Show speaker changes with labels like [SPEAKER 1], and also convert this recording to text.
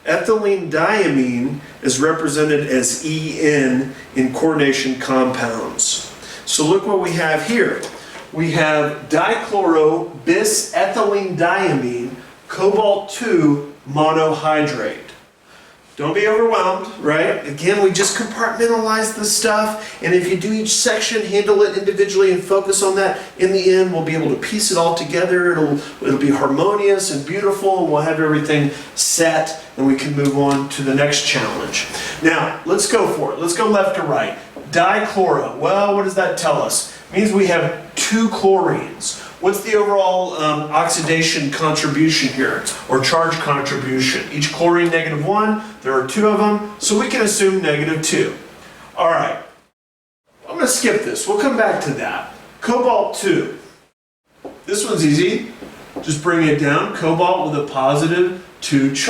[SPEAKER 1] Ethylene diamine is represented as En in coordination compounds. So look what we have here. We have dichloro-bis-ethylene diamine, cobalt-2 monohydrate. Don't be overwhelmed, right? Again, we just compartmentalize the stuff, and if you do each section, handle it individually and focus on that, in the end, we'll be able to piece it all together. It'll be harmonious and beautiful, and we'll have everything set, and we can move on to the next challenge. Now, let's go for it. Let's go left to right. Dichloro. Well, what does that tell us? It means we have 2 chlorines. What's the overall oxidation contribution here, or charge contribution? Each chlorine -1, there are 2 of them, so we can assume -2. All right, I'm going to skip this. We'll come back to that. Cobalt-2. This one's easy. Just bring it down. Cobalt with a +2 charge.